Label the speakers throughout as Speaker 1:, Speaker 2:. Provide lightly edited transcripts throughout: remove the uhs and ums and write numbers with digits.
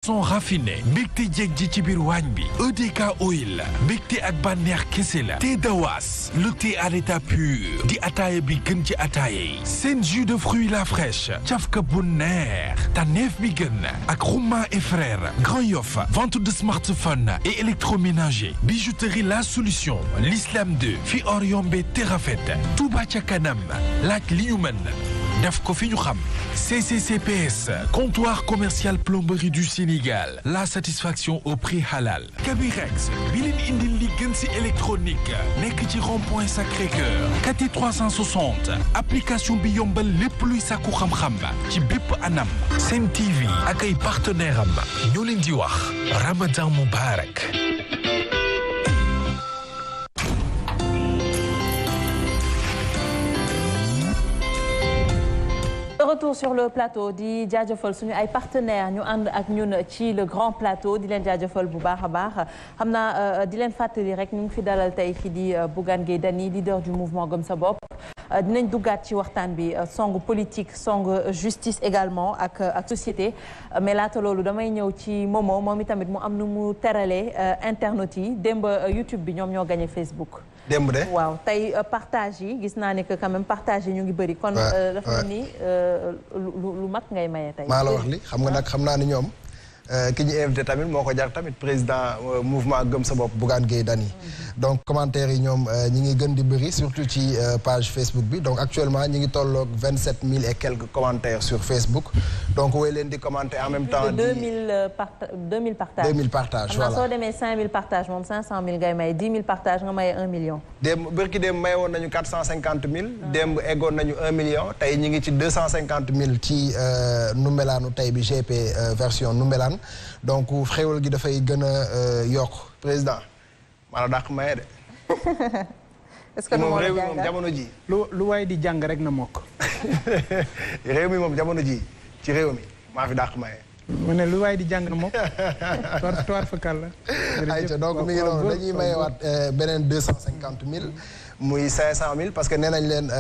Speaker 1: Son raffiné mbégte jeeg ji ci biir waañ bi EDK Oil mbégte ak bànneex kese la thé Dawas le thé à l'état pur di ataaya bi gën ci ataaya yi seen jus de fruits la fraîche cafka bu neex tànneef bi gën ak Rouma et frères Grand Yoff vente de smartphone et électroménager bijouterie la solution l'Islam 2 fi or yombe te rafet Touba ca kanam laaj li ñu mën def ko fi ñu xam CCCPS comptoir commercial plomberie du Sénégal la satisfaction au prix halal Kabirex bi leen indil li gën ci électronique nekk ci rond-point Sacré-Cœur KT 360 application bi yombal lépp luy sàkku xam-xam ci bépp anam Sen TV ak ay partenaire am ñoo leen di wax Ramadan Moubarak.
Speaker 2: Retour sur le plateau di jaajëfal suñu ay partenaires ñu ànd ak ñun ci le grand plateau di leen jaajëfal bu baax a baax xam naa di leen fàttali rek ñu ngi fi dalal tey fii di Bougane Gueye Dany leader du mouvement Gëm Sa Bopp dinañ duggaat ci waxtaan bi song politique song justice également ak société mais laata loolu damay ñëw ci Momo moom itamit mu am nu mu teralee internautes yi démb YouTube bi ñoom ñoo gagné Facebook.
Speaker 3: démb de
Speaker 2: waaw tey partage yi gis naa ne que quand même partage yi ñu ngi bëri. kon dafa ni lu mag ngay maye tey.
Speaker 3: maa la wax li xam nga nag xam naa ni ñoom ki ñu invité tamit moo ko jar tamit président mouvement Gëm Sa Bopp Bougane Gueye Dany. donc commentaires yi ñoom ñi ngi gën di bëri surtout ci page Facebook bi donc actuellement ñi ngi tolloog 27000 et quelques commentaires sur Facebook donc woy leen di commenter en même temps.
Speaker 2: 2000 partages
Speaker 3: 2000 partages voilà.
Speaker 2: soo demee 5000 partages moom 500000 ngay maye 10 000 partages nga maye 1 million.
Speaker 3: bërki démb maye woon nañu 450 000. démb eggoon nañu 1 million tey ñi ngi ci 250 000 ci Ndoumbelane tey bi GP version Ndoumbelane donc xéwal gi dafay gën a yokk président. maa la dàq maye de.
Speaker 2: est-ce que moom réew mi moom
Speaker 3: jamono ji
Speaker 4: lu waay di jàng rek na mokk.
Speaker 3: réew mi moom jamono ji ci réew mi maa fi dàq maye.
Speaker 4: mu ne lu waay di jàng na mokk. toir fakal la.
Speaker 3: ayca donc mi ngi noonu dañuy mayewaat beneen 250 000. muy 500 000 parce que nee nañ leen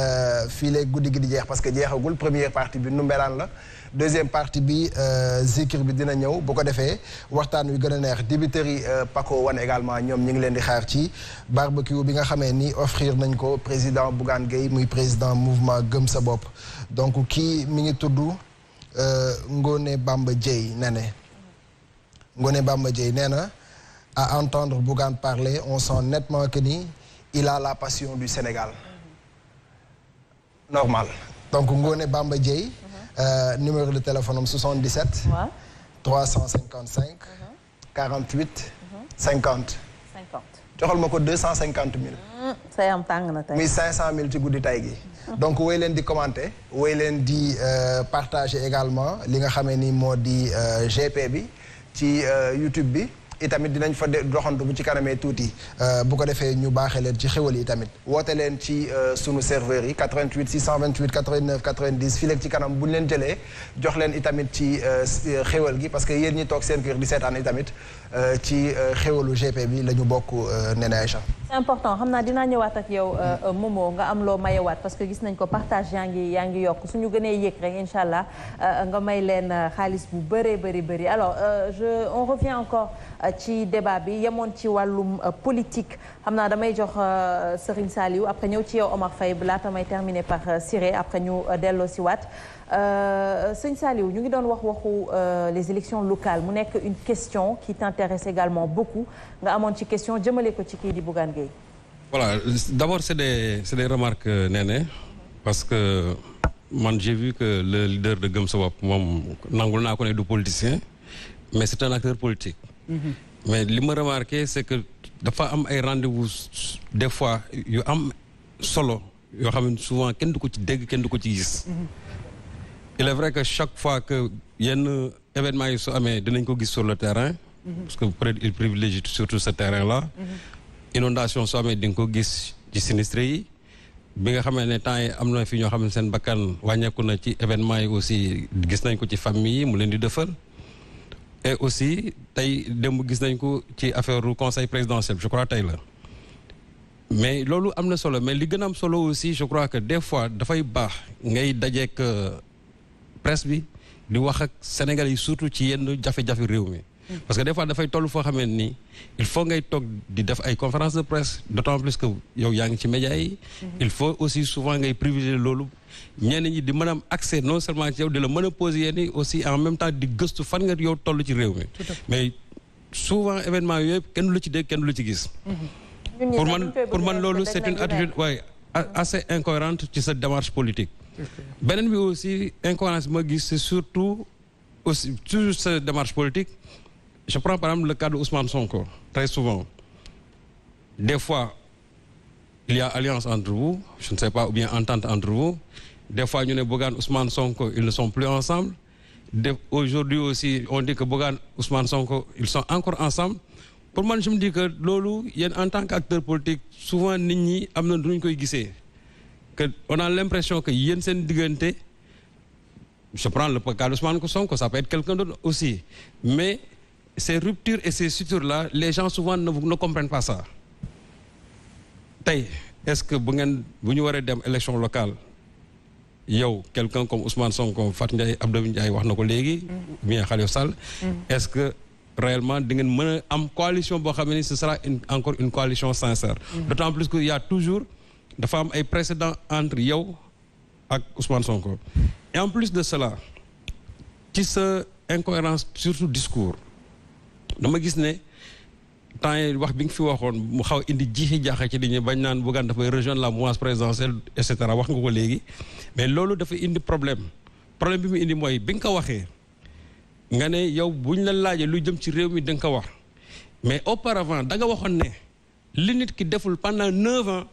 Speaker 3: fii léegi guddi gi di jeex parce que jeexagul première partie bi Ndoumbelane la. deuxième partie bi zikir bi dina ñëw bu ko defee waxtaan wi gën a neex dibiteri Paco Wane également ñoom ñu ngi leen di xaar ci barbecue bi nga xamee ni offrir nañ ko président Bougane Gueye muy président mouvement Gëm Sa Bopp donc kii mi ngi tudd Ngone Bamba Dieye nene Ngone Bamba Dieye nee na à entendre Bougane parler on sent nettement que ni il a la passion du Sénégal normal donc Ngone Bamba Dieye numéro de téléphone am 77. waaw 355. 48. 50.
Speaker 2: 50.
Speaker 3: joxal ma ko 250 000.
Speaker 2: sa yam tàng na tey.
Speaker 3: muy 500 000 ci guddi tay gi. donc woy leen di commenter. woy leen di partager également li nga xamee ni moo di GP bi ci YouTube bi. itamit dinañ fa doxantu bu ci kanamee tuuti bu ko defee ñu baaxee leen ci xéwal yi tamit woote leen ci sunu serveurs yi 88 628 89 90 fii léegi ci kanam bu ñu leen jëlee jox leen itamit ci xéwal gi parce que yéen ñi toog seen kër di seetaan itamit ci xéwalu GP bi la ñu bokk Néné Aïcha.
Speaker 2: c'est important xam naa dinaa ñëwaat ak yow Momo nga am loo mayewaat parce que gis nañ ko partage yaa ngi yokk suñu gënee yéeg rek incha allah nga may leen xaalis bu bëree bëri alors on revient encore ci débat bi yemoon ci wàllum politique xam naa damay jox Serigne Saliou après ñëw ci yow Omar Faye laata may terminer par Siré après ñu delloo si waat Serigne Saliou ñu ngi doon waxu les élections locales mu nekk une question qui t'intéresse également beaucoup nga amoon ci question jëmale ko ci kii di Bougane Gueye.
Speaker 5: Voilà d'abord c'est des remarques Néné parce que man j'ai vu que le leader de Gëm Sa Bopp moom nangul naa ko ne du politicien mais c'est un acteur politique. mais li ma remarqué c'est que dafa am ay rendez-vous des fois yu am solo yoo xam ne souvent kenn du ko ci dégg kenn du ko ci gis. il est vrai que chaque fois que yenn événements yi su amee dinañ ko gis sur le terrain. parce que peut-être il privilégie surtout ce terrain-là. inondation su amee di nga ko gis ci sinistre yi. bi nga xamee ne temps yi am na fi ñoo xam ne seen bakkan wàññeeku na ci événements yi aussi gis nañ ko ci famille yi mu leen di dëfal. et aussi tey démb gis nañ ko ci affaire conseil présidentiel je crois tey la mais loolu am na solo mais li gën a am solo aussi je crois que des fois dafay baax ngay dajeek presse bi di wax ak Sénégalais yi surtout ci yenn jafe-jafe réew mi. parce que des fois dafay toll foo xamee ni il faut ngay toog di def ay conférence de presse d'autant plus que yow yaa ngi ci médias yi. il faut aussi souvent ngay privilégier loolu ñenn ñi di mën a am accès non seulement ci yow di la mën a poser yenn yi aussi en même temps di gëstu fan nga yow toll ci réew mi. mais souvent événement yooyu kenn du la ci dégg kenn du la ci gis. pour man loolu c'est une attitude waaye assez incohérente ci sa démarche politique. beneen bi aussi incohérence bi ma gis c'est surtout aussi toujours sa démarche politique. Je prends par exemple le cas de Ousmane Sonko. Très souvent, des fois, il y a alliance entre vous, je ne sais pas, ou bien entente entre vous. Des fois, nous, Bougane, Ousmane Sonko, ils ne sont plus ensemble. Aujourd'hui aussi, on dit que Bougane, Ousmane Sonko, ils sont encore ensemble. Pour moi, je me dis que Lolo, en tant qu'acteur politique, souvent, nous on a l'impression que Yen Sen Digante, je prends le cas d'Ousmane Sonko, ça peut être quelqu'un d'autre aussi. Mais ces ruptures et ces sutures-là, les gens souvent ne comprennent pas ça. Est-ce que si nous avons une élection locale, quelqu'un comme Ousmane Sonko, Fatou Ndiaye, Abdou Ndiaye, bien Khalifa Sall, est-ce que réellement, une coalition, ce sera encore une coalition sincère? D'autant plus qu'il y a toujours des femmes et précédents entre Yow et Ousmane Sonko. Et en plus de cela, qui se incohérence surtout discours. dama gis ne temps yi wax bi nga fi waxoon mu xaw indi jiixi jaaxa ci li ñu bañ naan Bougane dafay rejoindre la mouvance présidentielle et cetera wax nga ko léegi mais loolu dafa indi problème bi mu indi mooy bi nga ko waxee nga ne yow buñ la laajee lu jëm ci réew mi da nga ko wax mais auparavant da nga waxoon ne li nit ki deful pendant 9 ans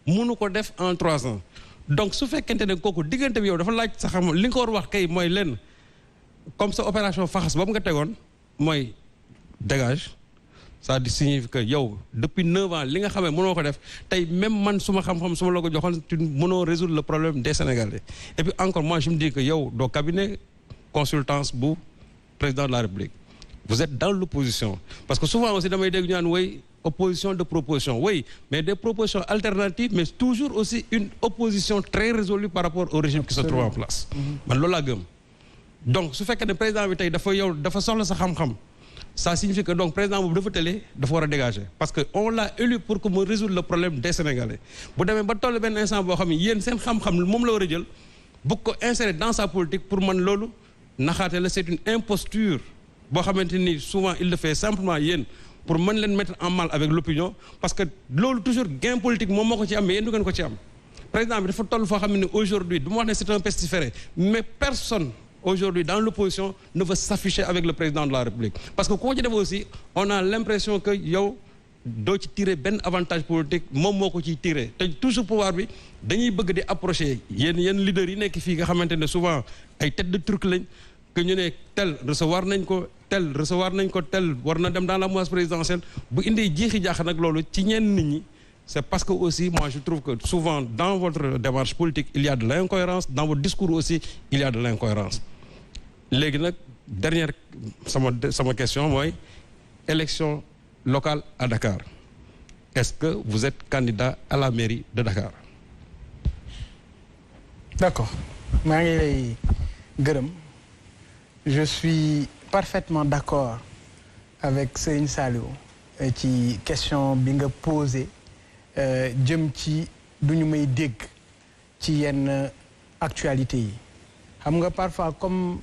Speaker 5: mënu ko def en 3 ans donc su fekkente ne kooku diggante bi yow dafa laaj sa xam li nga ko war wax kay mooy lenn comme sa opération faxas boobu nga tegoon mooy dégage ça signifie que yow depuis 9 ans li nga xamee mënoo ko def tey même man suma xam-xam suma la ko joxoon tu mënoo résoudre le problème des Sénégalais et puis encore moi je me dis que yow doo cabinet consultance bu président de la République vous êtes dans l'opposition parce que souvent aussi damay dégg ñu naan way opposition de proposition oui mais des propositions alternatives mais toujours aussi une opposition très résolue par rapport au régime qui se trouve en place man loolu laa gëm donc su fekkee ne président bi tey dafa soxla sa xam-xam ça signifie que donc président boobu dafa télé dafa war a dégager parce que on l'a élu pour que mu résoudre le problème des Sénégalais bu demee ba toll benn instant boo xam ne yéen seen xam-xam moom la war a jël bu ko insérer dans sa politique pour man loolu naxaate la c'est une imposture boo xamante ni souvent il le fait simplement yéen pour mën leen mettre en mal avec l'opinion parce que loolu toujours gain politique moom moo ko ci am mais yéen du ngeen ko ci am président bi dafa toll foo xam ne aujourd'hui du ma wax ne c'est un pestiféré mais personne aujourd'hui dans l'opposition ne veut s'afficher avec le président de la République parce que koo ci def aussi on a l'impression que yow doo ci tirer benn avantage politique moom moo ko ciy tirer te toujours pouvoir bi dañuy bëgg di approcher yenn leaders yi nekk fii nga xamante ne souvent ay tête de truc lañ que ñu ne tel recevoir nañ ko tel war na dem dans la mouvance présidentielle bu indee jiixi jaax nag loolu ci ñenn nit ñi c'est parce que aussi moi je trouve que souvent dans votre démarche politique il y a de l'incohérence dans votre discours aussi il y a de l'incohérence léegi nag dernière sama question mooy élection locale à Dakar est-ce que vous êtes candidat à la mairie de Dakar?
Speaker 4: D'accord maa ngi lay gërëm je suis parfaitement d'accord avec Serigne Saliou ci question bi nga posé jëm ci du ñu may dégg ci yenn actualité yi xam nga parfois comme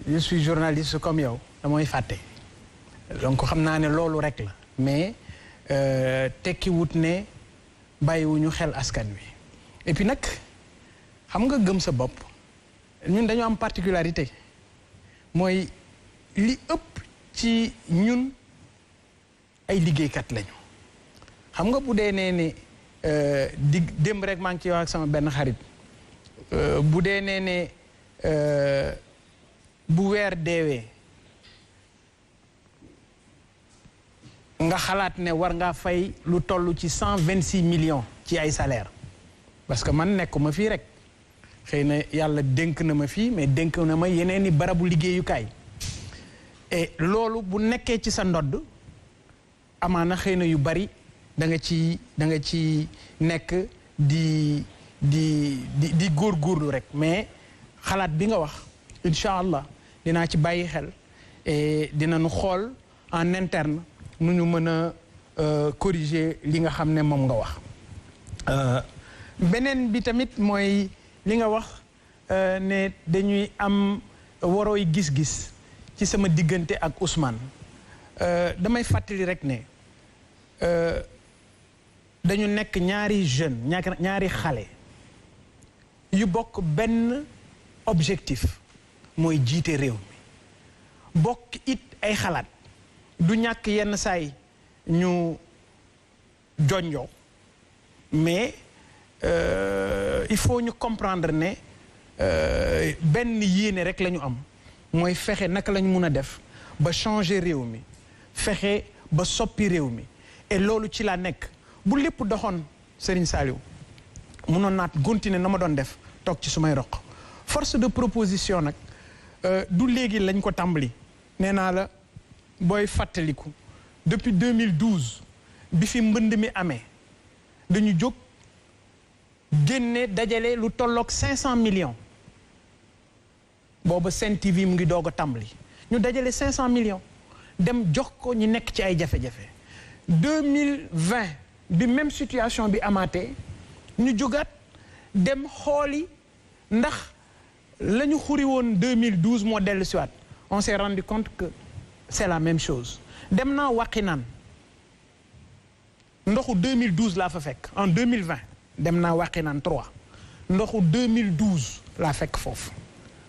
Speaker 4: je suis journaliste comme yow damay fàtte donc xam naa ne loolu rek la mais tekki wut ne bàyyiwuñu xel askan wi et puis nag xam nga gëm sa bopp ñun dañu am particularité mooy li ëpp ci ñun ay liggéeykat lañu xam nga bu dee nee ne di démb rek maa ngi ciy wax ak sama benn xarit bu dee nee ne bu weer deewee nga xalaat ne war ngaa fay lu toll ci 126 millions ci ay salaire parce que man nekkuma fii rek xëy na yàlla dénk na ma fii mais dénk na ma yeneen i barabu liggéeyukaay et loolu bu nekkee ci sa ndodd amaana xëy na yu bari da nga ci nekk di góorgóorlu rek mais xalaat bi nga wax incha allah dinaa ci bàyyi xel et dinañu xool en interne nu ñu mën a corriger li nga xam ne moom nga wax. beneen bi tamit mooy li nga wax ne dañuy am warooy gis-gis ci sama diggante ak Ousmane damay fàttali rek ne dañu nekk ñaari jeune ñaari xale yu bokk benn objectif mooy jiite réew mi bokk it ay xalaat du ñàkk yenn saay ñu jonjoo mais il faut ñu comprendre ne benn yéene rek la ñu am mooy fexe naka la ñu mun a def ba changer réew mi fexe ba soppi réew mi et loolu ci laa nekk bu lépp doxoon Serigne Saliou munoon naat continuer na ma doon def toog ci sumay roq force de proposition nag du léegi lañ ko tàmbali nee naa la booy fàttaliku depuis 2012 bi fi mbënd mi amee dañu jóg génne dajale lu tolloog 500 millions booba Sen TV mu ngi doog a tàmbali ñu dajale 500 millions dem jox ko ñu nekk ci ay jafe-jafe 2020 bi même situation bi amaatee ñu jógaat dem xooli ndax la ñu xuri woon 2012 moo dellu siwaat on s'est rendu compte que c'est la même chose dem naa Wakhinane ndoxu 2012 laa fa fekk en 2020 dem naa Wakhinane 3 ndoxu 2012 laa fekk foofu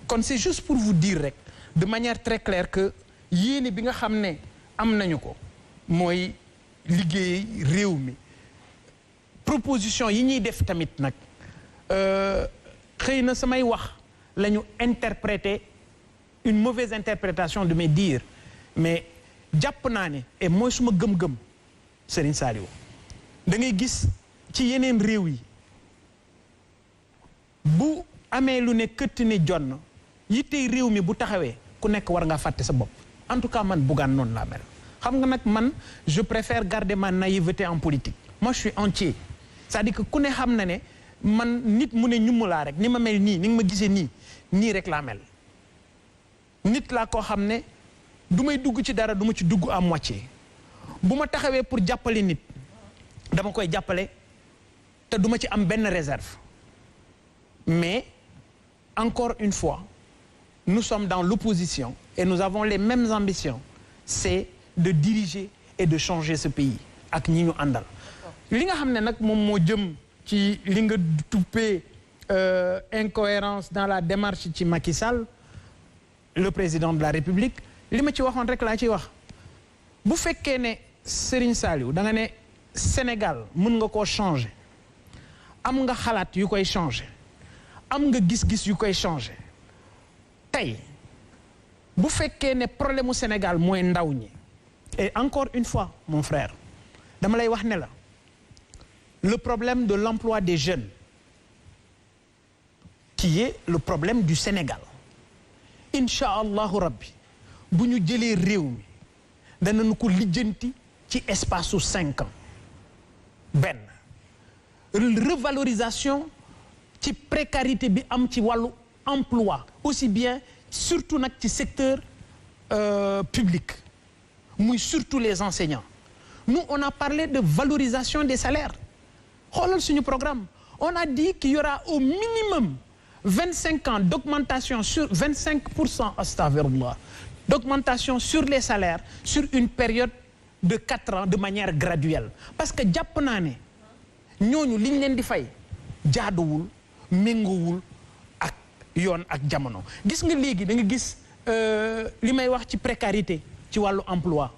Speaker 4: kon c'est juste pour vous dire rek de manière très claire que yéene bi nga xam ne am nañu ko mooy liggéey réew mi proposition yi ñuy def tamit nag xëy na samay wax la ñu interpréter une mauvaise interprétation de mes dires mais jàpp naa ne et mooy suma gëm-gëm Serigne Saliou da ngay gis ci yeneen réew yi bu amee lu ne këtt ni jonn yittey réew mi bu taxawee ku nekk war ngaa fàtte sa bopp en tout cas man Bougane noonu laa mel xam nga nag man je préfère garder ma naïveté en politique moi je suis entier c'est-à-dire que ku ne xam na ne man nit mu ne ñumu laa rek ni ma mel nii ni nga ma gisee nii rek laa mel nit laa koo xam ne du may dugg ci dara du ma ci dugg à moitié bu ma taxawee pour jàppale nit dama koy jàppale te du ma ci am benn réserve mais encore une fois nous sommes dans l'opposition et nous avons les mêmes ambitions c'est de diriger et de changer ce pays ak ñi ñu àndal li nga xam ne nag moom moo jëm ci li nga tuppee incohérence dans la démarche ci Macky Sall le président de la République li ma ci waxoon rek laa ciy wax bu fekkee ne Serigne Saliou da nga ne Sénégal mën nga koo changer am nga xalaat yu koy changer am nga gis-gis yu koy changer tey bu fekkee ne problème mu Sénégal mooy ndaw ñi et encore une fois mon frère dama lay wax ne la le problème de l'emploi des jeunes qui est le problème du Sénégal incha allahu rabbi bu ñu jëlee réew mi danañu ko lijjanti ci espace su 5 ans benn revalorisation ci précarité bi am ci wàllu emploi aussi bien surtout nag ci secteur public muy surtout les enseignants nous on a parlé de valorisation des salaires xoolal suñu programme on a dit qu'il y aura au minimum 25 ans d'augmentation sur 25% astaghfirullah d'augmentation sur les salaires sur une période de 4 ans de manière graduelle parce que jàpp naa ne ñooñu liñ leen di fay jaaduwul méngoowul ak yoon ak jamono gis nga léegi da nga gis li may wax ci précarité ci wàllu emploi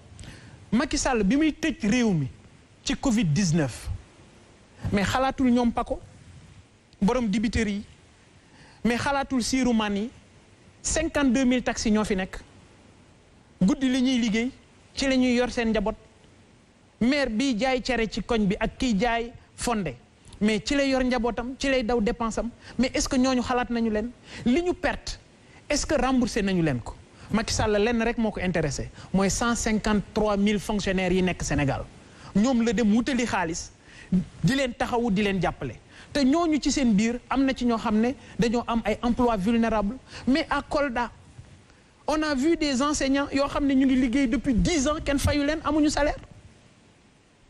Speaker 4: Macky Sall bi muy tëj réew mi ci Covid-19 mais xalaatul ñoom pako borom dibiteri yi mais xalaatul siiru man yi 52 000 taxis ñoo fi nekk guddi li ñuy liggéey ci la ñuy yor seen njaboot maire bi jaay cere ci koñ bi ak kiy jaay fonde mais ci lay yor njabootam ci lay daw dépense am mais est-ce que ñooñu xalaat nañu leen li ñu perte est-ce que remboursé nañu leen ko Macky Sall lenn rek moo ko intéressé mooy 153 000 fonctionnaires yi nekk Sénégal ñoom la dem wutali xaalis di leen taxawu di leen jàppale te ñooñu ci seen biir am na ci ñoo xam ne dañoo am ay emplois vulnérables mais à Kolda on a vu des enseignants yoo xam ne ñu ngi liggéey depuis 10 ans kenn fayu leen amuñu salaire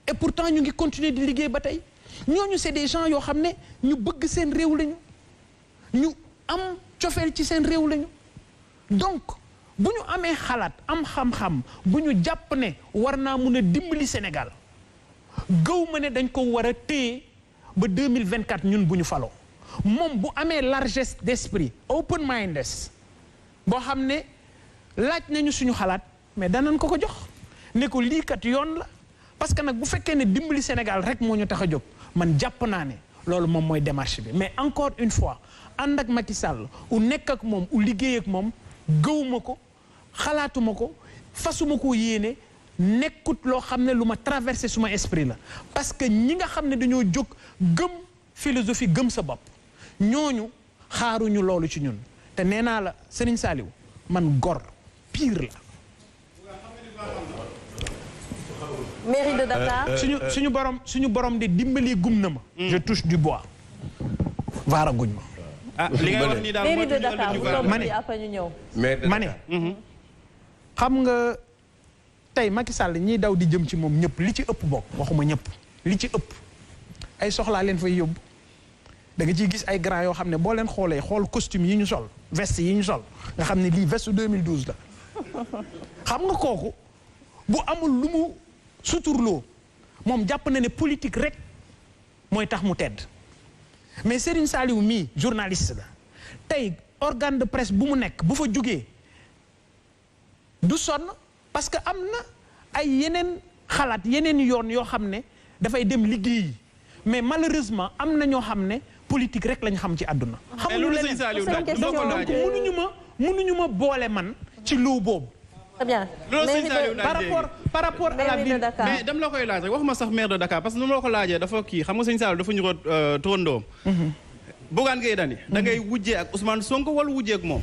Speaker 4: et pourtant ñu ngi continuer di liggéey ba tey ñooñu c'est des gens yoo xam ne ñu bëgg seen réew lañu ñu am cofeel ci seen réew lañu donc bu ñu amee xalaat am xam-xam bu ñu jàpp ne war naa mun a dimbali Sénégal gëw ma ne dañ ko war a téye ba 2024 ñun bu ñu faloo moom bu amee largesse d'esprit open minded boo xam ne laaj nañu suñu xalaat mais danañ ko jox ne ko lii kat yoon la parce que nag bu fekkee ne dimbali Sénégal rek moo ñu tax a jóg man jàpp naa ne loolu moom mooy démarche bi mais encore une fois ànd ak Macky Sall u nekk ak moom u liggéey ak moom gëwuma ko xalaatuma ko fasuma ko yéene nekkut loo xam ne lu ma traversé suma esprit la parce que ñi nga xam ne dañoo jóg gëm philosophie gëm sa bopp ñooñu xaaruñu loolu ci ñun te nee naa la Serigne Saliou man gor pire la.
Speaker 2: mairie de Dakar.
Speaker 4: suñu borom de dimbali gum na ma. je touche du bois. vaara guñ ma.
Speaker 6: ah li nga wax nii daal
Speaker 2: mairie de Dakar
Speaker 4: ma ne
Speaker 2: ñu ñëw.
Speaker 4: ma ne xam nga tey Macky Sall ñiy daw di jëm ci moom ñëpp li ci ëpp bokk waxuma ñëpp li ci ëpp ay soxlaa leen fay yóbbu da nga ciy gis ay grand yoo xam ne boo leen xoolee xool costume yi ñu sol veste yi ñu sol nga xam ne lii veste 2012 la xam nga kooku bu amul lu mu suturloo moom jàpp na ne politique rek mooy tax mu tedd mais Serigne Saliou mii journaliste la tey organe de presse bu mu nekk bu fa jógee du sonn parce que am na ay yeneen xalaat yeneen yoon yoo xam ne dafay dem liggéeyi mais malheureusement am na ñoo xam ne politique rek lañ xam ci àdduna. xamuñu leneen donc mënuñu ma boole man ci loo boobu.
Speaker 2: très bien
Speaker 4: par rapport à la ville
Speaker 6: mais dem la koy laaj rek waxuma sax maire de Dakar parce que nu ma la ko laajee dafa kii xam nga sëñ Saliou dafa ñu ko turandoom. Bougane Gueye Dany da ngay wujjee ak Ousmane Sonko wala wujjee ak moom.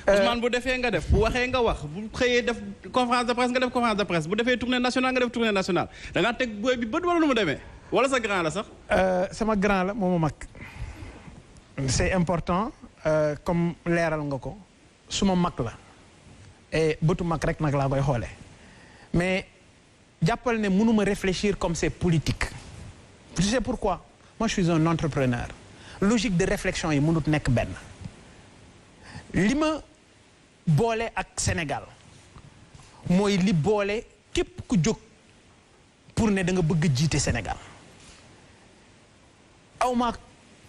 Speaker 6: Ousmane bu defee nga def bu waxee nga wax bu xëyee def conférence de presse nga def conférence de presse bu defee tournée nationale nga def tournée nationale da ngaa teg booy bi bët wala nu mu demee wala sa grand la sax.
Speaker 4: sama grand la moo ma mag c'est important comme leeral nga ko suma mag la et bëtu mag rek nag laa koy xoolee mais jàppal ne mënuma réfléchir comme c'est politique. tu sais pourquoi moi je suis un entrepreneur logique de réflexion yi mënut nekk benn li ma boole ak Sénégal mooy li boole képp ku jóg pour ne da nga bëgg jiite Sénégal awma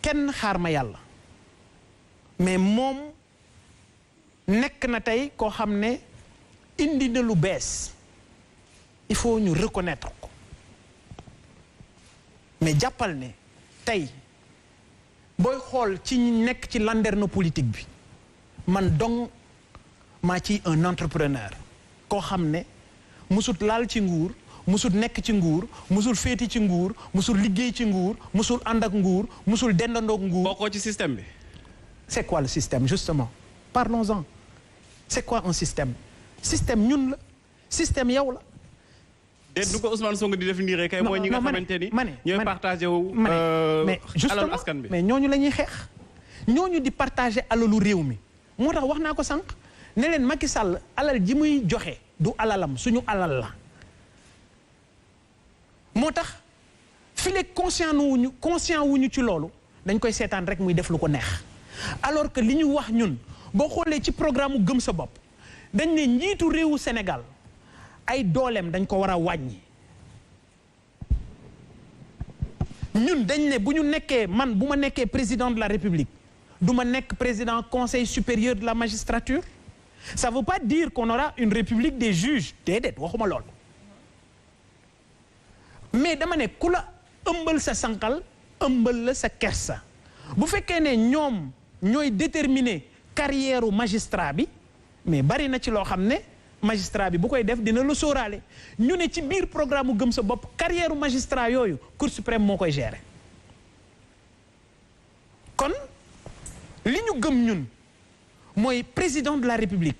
Speaker 4: kenn xaar ma yàlla mais moom nekk na tey koo xam ne indi na lu bees il faut ñu reconnaître ko mais jàppal ne tey booy xool ci ñi nekk ci landerneau politique bi man dong maa ci un entrepreneur koo xam ne musut laal ci nguur musul nekk ci nguur musul féeti ci nguur musul liggéey ci nguur musul ànd ak nguur musul dendandoog nguur.
Speaker 6: bokkoo ci système bi.
Speaker 4: c'est quoi le système justement parlons-en c'est quoi un système système ñun la système yow la.
Speaker 6: déet du ko Ousmane Sonko di définir kay mooy ñi nga xamante ni ñooy partagé wu.
Speaker 4: mais justement
Speaker 6: askan bi
Speaker 4: mais ñooñu la ñuy xeex ñooñu di partagé alalu réew mi moo tax wax naa ko sànq ne leen Macky Sall alal ji muy joxe du alalam suñu alal la. moo tax file conscient wuñu ci loolu dañ koy seetaan rek muy def lu ko neex alors que li ñu wax ñun boo xoolee ci programme mu gëm sa bopp dañ ne njiitu réewu Sénégal ay dooleem dañ ko war a wàññi ñun dañ ne bu ñu nekkee man bu ma nekkee président de la République du ma nekk président conseil supérieur de la magistrature ça veut pas dire qu'on aura une république des juges déedéet waxuma lool mais dama ne ku la ëmbal sa sànqal ëmbal la sa kersa bu fekkee ne ñoom ñooy déterminer carrière u magistrat bi mais bari na ci loo xam ne magistrat bi bu koy def dina la sóoraale ñu ne ci biir programme gëm sa bopp carrière u magistrat yooyu Cour suprême moo koy gérer kon li ñu gëm ñun mooy président de la République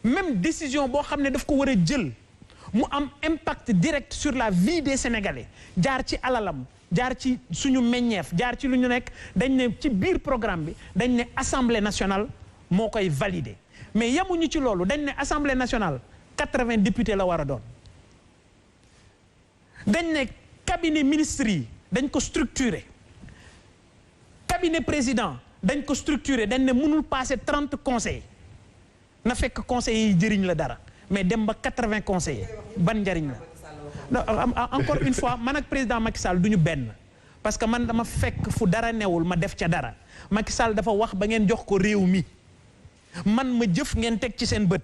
Speaker 4: même décision boo xam ne daf ko war a jël mu am impact direct sur la vie des Sénégalais jaar ci alalam jaar ci suñu meññeef jaar ci lu ñu nekk dañ ne ci biir programme bi dañ ne Assemblée nationale moo koy valider mais yamuñu ci loolu dañ ne assemblée nationale 80 députés la war a doon dañ ne cabinet ministre yi dañ ko structuré cabinet président dañ ko structuré dañ ne mënul passer 30 conseillers na fekk conseillers yi jëriñ la dara mais dem ba 80 conseillers ban njariñ la encore une fois man ak président Macky Sall du ñu benn parce que man dama fekk fu dara newul ma def ca dara Macky Sall dafa wax ba ngeen jox ko réew mi man ma jëf ngeen teg ci seen bët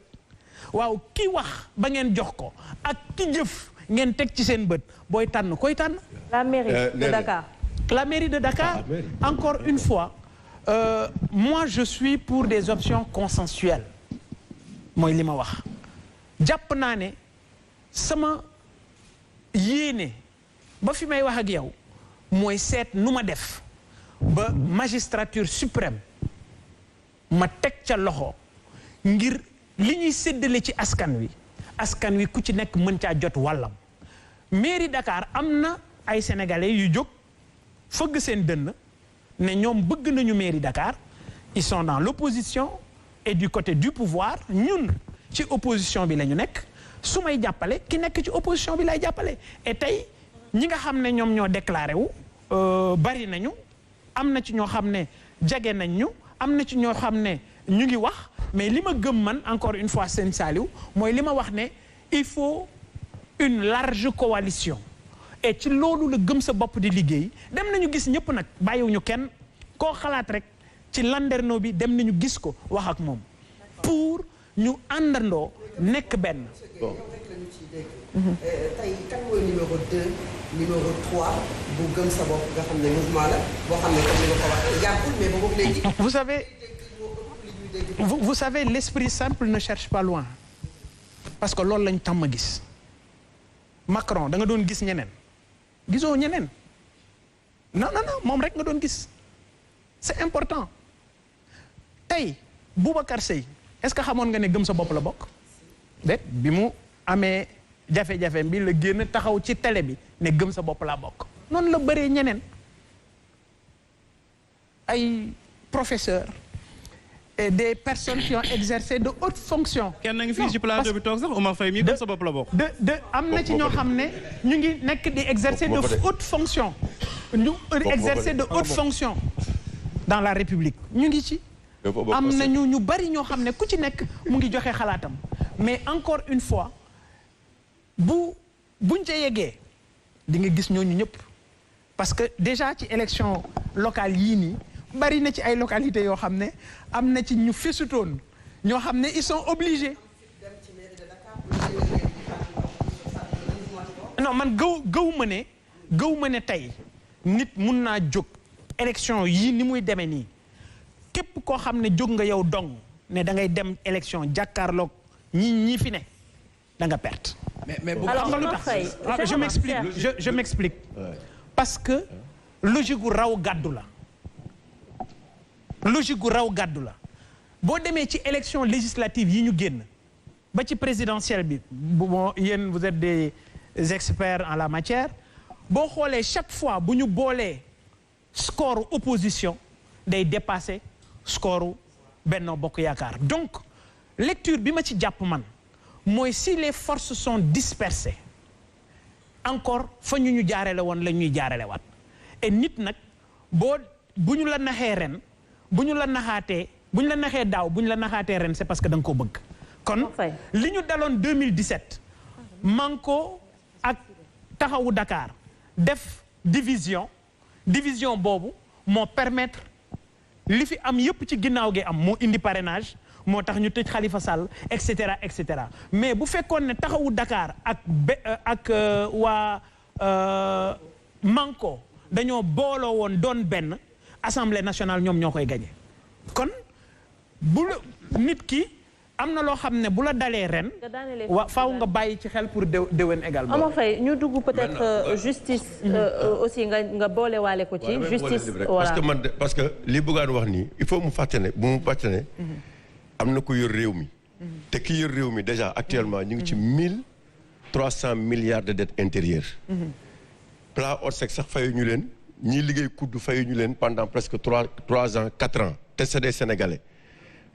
Speaker 4: waaw ki wax ba ngeen jox ko ak ki jëf ngeen teg ci seen bët booy tànn koy tànn.
Speaker 2: La mairie de Dakar.
Speaker 4: La mairie de Dakar, encore une fois, moi je suis pour des options consensuelles. mooy li ma wax jàpp naa ne sama yéene ba fi may wax ak yow mooy seet nu ma def ba magistrature suprême ma teg ca loxo ngir li ñuy séddale ci askan wi ku ci nekk mën caa jot wàllam. mairie Dakar am na ay sénégalais yu jóg fëgg seen dënn ne ñoom bëgg nañu mairie Dakar ils sont dans l'opposition et du côté du pouvoir ñun ci opposition bi la ñu nekk su may jàppale ki nekk ci opposition bi lay jàppale et tey ñi nga xam ne ñoom ñoo déclaré wu bari nañu am na ci ñoo xam ne jege nañ ñu am na ci ñoo xam ne ñu ngi wax mais li ma gëm man encore une fois Sëñ Saliou mooy li ma wax ne il faut une large coalition et ci loolu la gëm sa bopp di liggéey dem nañu gis ñëpp nag bàyyiwuñu kenn koo xalaat rek ci landerneau bi dem nañu gis ko wax ak moom pour ñu àndandoo nekk benn.
Speaker 7: tey kan mooy numéro 2 numéro 3 bu gëm sa bopp nga xam ne mouvement la boo xam ne comme ni nga ko waxee yàggul mais boobu léegi.
Speaker 4: vous savez l'esprit simple ne cherche pas loin parce que loolu lañ tàmm gis Macron da nga doon gis ñeneen gisoo ñeneen non moom rek nga doon gis c'est important tey Boubacar Seye est-ce que xamoon nga ne gëm sa bopp la bokk déet bi mu amee jafe-jafe bi la génn taxaw ci télé bi ne gëm sa bopp laa bokk noonu la bëree ñeneen ay professeurs et des personnes qui ont exercé de hautes fonctions.
Speaker 6: kenn na ngi fii ci plateau bi toog sax Omar Faye mi gëm sa bopp la bokk.
Speaker 4: am na ci ñoo xam ne ñu ngi nekk di exercer de hautes fonctions ñu exercer de hautes fonctions dans la République ñu ngi ci am na ñu bari ñoo xam ne ku ci nekk mu ngi joxe xalaatam mais encore une fois buñ ca yeggee di nga gis ñooñu ñëpp parce que déjà ci élection locale yii nii bari na ci ay localités yoo xam ne am na ci ñu fesutoon ñoo xam ne ils sont obligés non man gëw ma ne tey nit mun naa jóg élection yii ni muy demee nii képp koo xam ne jóg nga yow dong ne da ngay dem élection jàkkaarloog ñi fi ne da nga perte.
Speaker 2: mais alors
Speaker 4: je m'explique parce que logique gu raw gàddu la. logique gu raw gàddu la boo demee ci élection législative yi ñu génn ba ci présidentielle bi bon yéen vous êtes des experts en la matière boo xoolee chaque fois bu ñu boolee score opposition day dépasser score Benno Bokk Yaakaar donc lecture bi ma ci jàpp man mooy si les forces sont dispersées encore fa ñu jaarale woon la ñuy jaarale waat et nit nag bu ñu la naxee ren bu ñu la naxee daaw bu ñu la naxaatee ren c'est parce que da nga ko bëgg kon li ñu daloon 2017 Manko ak Taxawu Dakar def division boobu moo permettre li fi am yépp ci ginnaaw gi am moo indi parrainage moo tax ñu tëj Khalifa Sall et cetera mais bu fekkoon ne Taxawu Dakar ak waa Manko dañoo booloo woon doon benn Assemblée nationale ñoom ñoo koy gagné kon bu nit ki am na loo xam ne bu la dalee ren faaw nga bàyyi ci xel pour déwén également.
Speaker 2: Ama Faye ñu dugg peut-être justice aussi nga boole waale ko ci justice voilà
Speaker 8: parce que li bëggaan wax nii il faut mu fàtte ne am na ko yor réew mi te ki yor réew mi déjà actuellement ñu ngi ci 1300 milliards de dettes intérieures plan Orsec sax fayu ñu leen ñii liggéey kudd fayu ñu leen pendant presque 3 ans 4 ans te c'est des Sénégalais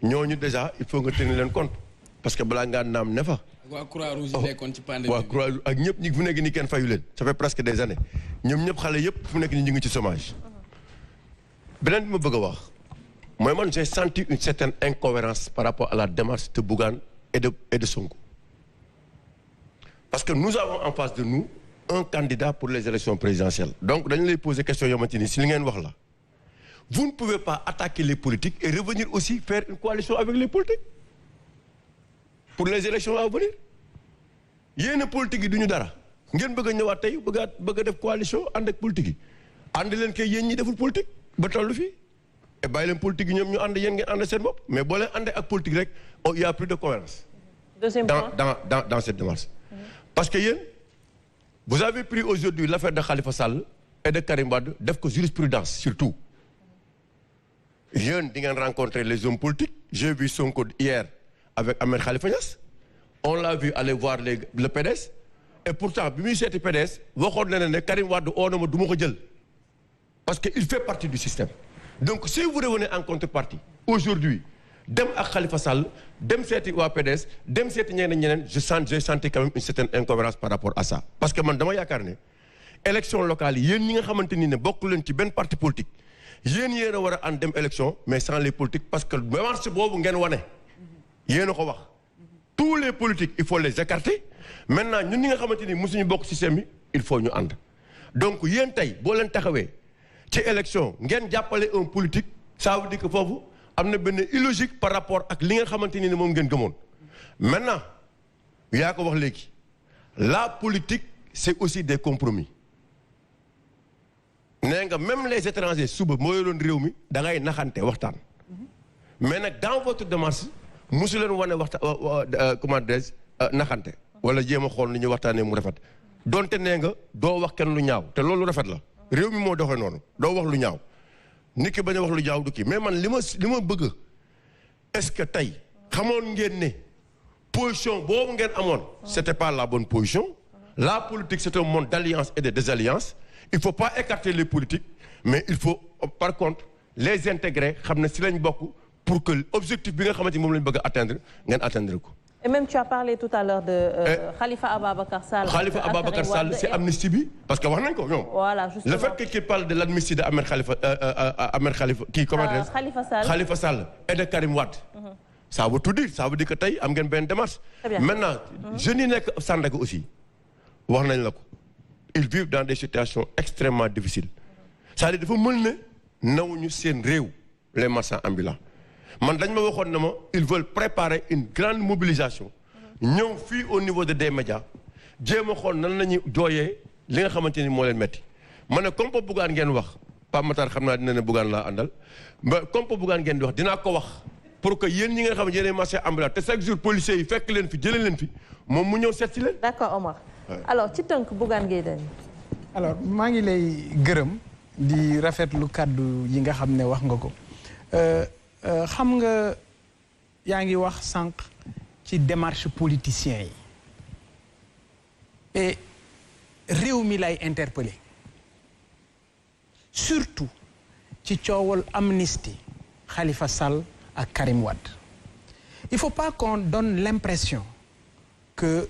Speaker 8: ñooñu déjà il faut nga tenir leen compte parce que balaa ngaa naam ne fa.
Speaker 9: waa Croix-Rouge yi nekkoon ci pandémie
Speaker 8: waa Croix-Rouge ak ñëpp ñi fu nekk nii kenn fayu leen ça fait presque des années ñoom ñëpp xale yëpp fu nekk nii ñu ngi ci chômage. beneen bi ma bëgg a wax mooy man j'ai senti une certaine incohérence par rapport à la démarche de Bougane et de Sonko. Parce que nous avons en face de nous un candidat pour les élections présidentielles. Donc dañu lay poser question yoo xamante ni si li ngeen wax la vous ne pouvez pas attaquer les politiques et revenir aussi faire une coalition avec les politiques pour les élections à venir. yéen politique yi du ñu dara ngeen bëgg a ñëwaat tey bëgg a def coalition ànd ak politique yi ànd leen kay yéen ñi deful politique ba tollu fii et bàyyi leen politique yi ñoom ñu ànd yéen ngeen ànd seen bopp mais boo leen àndee ak politique rek il y a plus de cohérence.
Speaker 2: Deuxième point.
Speaker 8: dans cette démarche. Parce que yéen vous avez pris aujourd'hui l'affaire de Khalifa Sall et de Karim Wade def ko jurisprudence surtout yéen di ngeen rencontrer les hommes politiques j'ai vu Sonko hier avec Ahmed Khalifa Niass on l'a vu aller voir le PDS et pourtant bi muy seeti PDS waxoon na ne Karim Wade oo na ma du ma ko jël parce que il fait partie du système donc si vous revenez en contrepartie aujourd'hui dem ak Khalifa Sall dem seeti waa PDS dem seeti ñeneen j'ai senti quand même une certaine incohérence par rapport à ça parce que man dama yaakaar ne élection locale yi yéen ñi nga xamante ni ne bokk leen ci benn parti politique yéen a war a ànd dem élection mais sans les politiques parce que marche boobu ngeen wane yéen a ko wax tous les politiques il faut les écarter maintenant ñun ñi nga xamante ni mosuñu bokk système bi il faut ñu ànd donc yéen tey boo leen taxawee ci élection ngeen jàppale un politique ça veut dire que foofu am na benn illogique par rapport ak li nga xamante ni moom ngeen gëmoon maintenant yaa ko wax léegi la politique c'est aussi des compromis nee nga même les étrangers suba moo yoroon réew mi da ngay naxante waxtaan mais nag dans votre démarche mosu leen wane waxtaan comment dirais-je naxante wala jéem a xool ni ñu waxtaanee mu rafet donte nee nga doo wax kenn lu ñaaw te loolu rafet la réew mi moo doxee noonu doo wax lu ñaaw nit ki bañ a wax lu ñaaw du kii mais man li ma bëgg est-ce que tey xamoon ngeen ne position boobu ngeen amoon c'était pas la bonne position la politique c'est un monde d'alliance et de désalliance il faut pas écarter les politiques mais il faut par contre les intégrer xam ne si lañ bokk pour que objectif bi nga xamante ni moom lañ bëgg a atteindre ngeen atteindre ko.
Speaker 2: Et même tu as parlé tout à l'heure de Khalifa Ababacar Sall.
Speaker 8: Khalifa Ababacar Sall c'est amnistie bi parce que wax nañ ko ñoom.
Speaker 2: Voilà justement
Speaker 8: le fait qu'il parle de l'amnistie de Ahmed Khalifa kii comment dire Khalifa Sall et de Karim Wade. ça veut tout dire ça veut dire que tey am ngeen benn démarche. maintenant jeunes yi nekk Sandaga aussi wax nañ la ko ils vivent dans des situations extrêmement difficiles c'est-à-dire dafa mën ne nawuñu seen réew les marchands ambulants man dañ ma waxoon na ma ils veulent préparer une grande mobilisation ñëw fii au niveau de des médias jéem a xool nan la ñuy jooyee li nga xamante ni moo leen metti ma ne comme Bougane ngeen wax Pape Matar xam naa dina ne Bougane laa àndal mais comme Bougane ngeen di wax dinaa ko wax pour que yéen ñi nga xam ne yéenay marché ambulant te chaque jour policiers yi fekk leen fi jëlee leen fi moom mu ñëw seet si leen.
Speaker 2: D'accord Omar. alors ci tënk Bougane Gueye Dany.
Speaker 4: alors maa ngi lay gërëm di rafetlu kàddu yi nga xam ne wax nga ko xam nga yaa ngi wax sànq ci démarche politicien yi et réew mi lay interpellé surtout ci coowal amnistie Khalifa Sall ak Karim Wade il faut pas qu'on donne l'impression que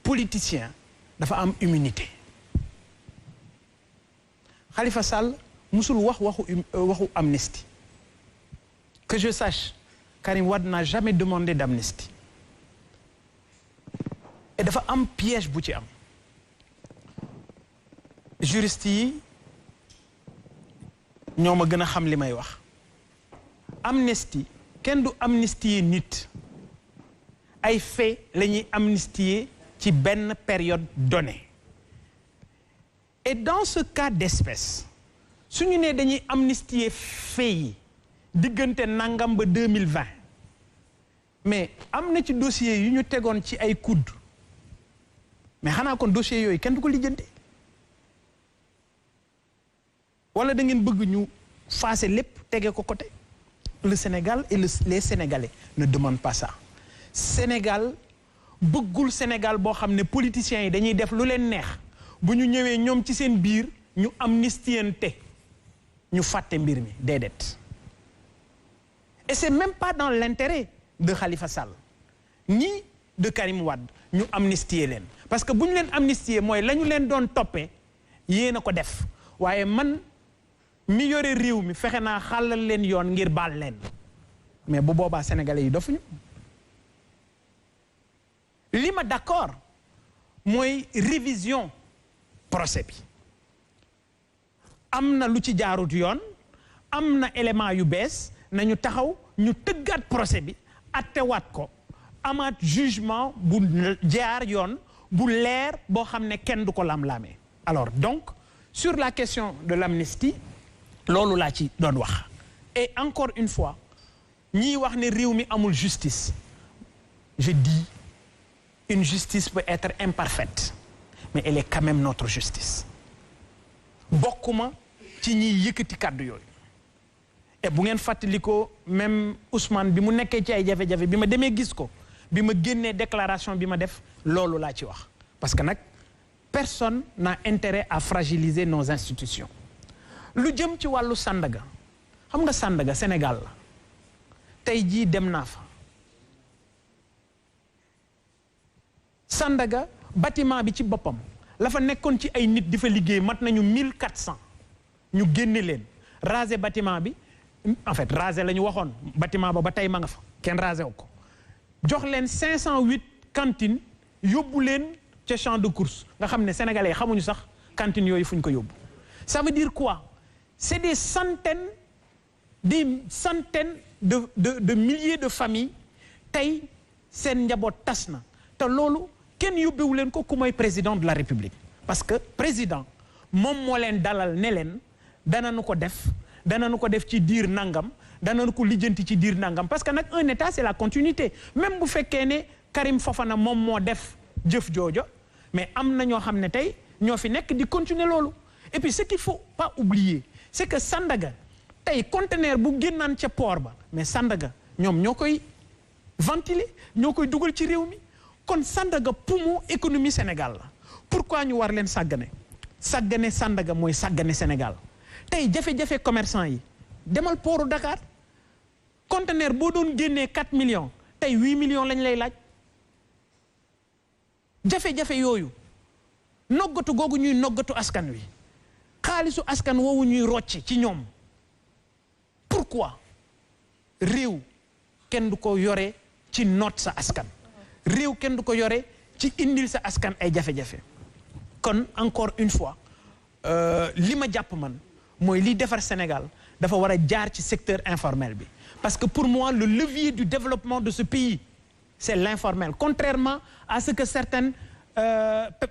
Speaker 4: politicien dafa am immunité Khalifa Sall musul waxu amnistie que je sache Karim Wade n'a jamais demandé d'amnistie et dafa am piège bu ci am juriste yi ñoo ma gën a xam li may wax amnistie kenn du amnistier nit ay fait la ñuy amnistier ci benn période donnée et dans ce cas d'espèce su ñu nee dañuy amnistier fait yi diggante nangam ba 2020 mais am na ci dossier yu ñu tegoon ci ay coude mais xanaa kon dossier yooyu kenn du ko lijjanti wala da ngeen bëgg ñu faase lépp tege ko côté le Sénégal et les Sénégalais ne demandent pas ça Sénégal bëggul Sénégal boo xam ne politiciens yi dañuy def lu leen neex bu ñu ñëwee ñoom ci seen biir ñu amnistiente ñu fàtte mbir mi déedéet et c'est même pas dans l'intérêt de Khalifa Sall ni de Karim Wade ñu amnistier leen parce que bu ñu leen amnistier mooy la ñu leen doon toppee yéen a ko def waaye man mi yore réew mi fexe naa xàllal leen yoon ngir baal leen mais bu boobaa sénégalais yi dofuñu li ma d'accord mooy révision procès bi am na lu ci jaarut yoon am na élément yu bees nañu taxaw ñu tëggaat procès bi attewaat ko amaat jugement bu jaar yoon bu leer boo xam ne kenn du ko lam-laamee alors donc sur la question de l'amnistie loolu laa ci doon wax et encore une fois ñiy wax ne réew mi amul justice je dis une justice peut être imparfaite mais elle est quand même notre justice bokkuma ci ñiy yëkkati kàddu yooyu et bu ngeen fàttalikoo même Ousmane bi mu nekkee ci ay jafe-jafe bi ma demee gis ko bi ma génnee déclaration bi ma def loolu laa ci wax parce que nag personne n'a intérêt à fragiliser nos institutions lu jëm ci wàllu Sandaga xam nga Sandaga Sénégal la tey jii dem naa fa Sandaga bâtiment bi ci boppam la fa nekkoon ci ay nit di fa liggéey mat nañu 1400 ñu génne leen raser bâtiment bi en fait raser la ñu waxoon bâtiment ba tey ma nga fa kenn raser wu ko jox leen 508 cantines yóbbu leen ca champ de course nga xam ne sénégalais yi xamuñu sax cantines yooyu fu ñu ko yóbbu ça veut dire quoi c'est des centaines de milliers de familles tey seen njaboot tas na te loolu kenn yóbbewu leen ko ku mooy président de la république parce que président moom moo leen dalal ne leen danañu ko def ci diir nangam danañu ko lijjanti ci diir nangam parce que nag un état c'est la continuité même bu fekkee ne Karim Fofana moom moo def jëf joojo mais am na ñoo xam ne tey ñoo fi nekk di continuer loolu et puis ce qu'il faut pas oublier c'est que Sandaga tey conteneur bu génnaan ca port ba mais Sandaga ñoom ñoo koy ventiler ñoo koy dugal ci réew mi kon Sandaga poumon économie Sénégal la pourquoi ñu war leen sàggane Sandaga mooy sàggane Sénégal tey jafe-jafe commerçant yi demal portu Dakar conteneur boo doon génnee 4 millions tey 8 millions lañ lay laaj jafe-jafe yooyu noggatu googu ñuy noggatu askan wi xaalisu askan woowu ñuy rocc ci ñoom pourquoi réew kenn du ko yore ci noot sa askan réew kenn du ko yore ci indil sa askan ay jafe-jafe kon encore une fois li ma jàpp man mooy liy defar Sénégal dafa war a jaar ci secteur informel bi parce que pour moi le levier du développement de ce pays c'est l'informel contrairement à ce que certaines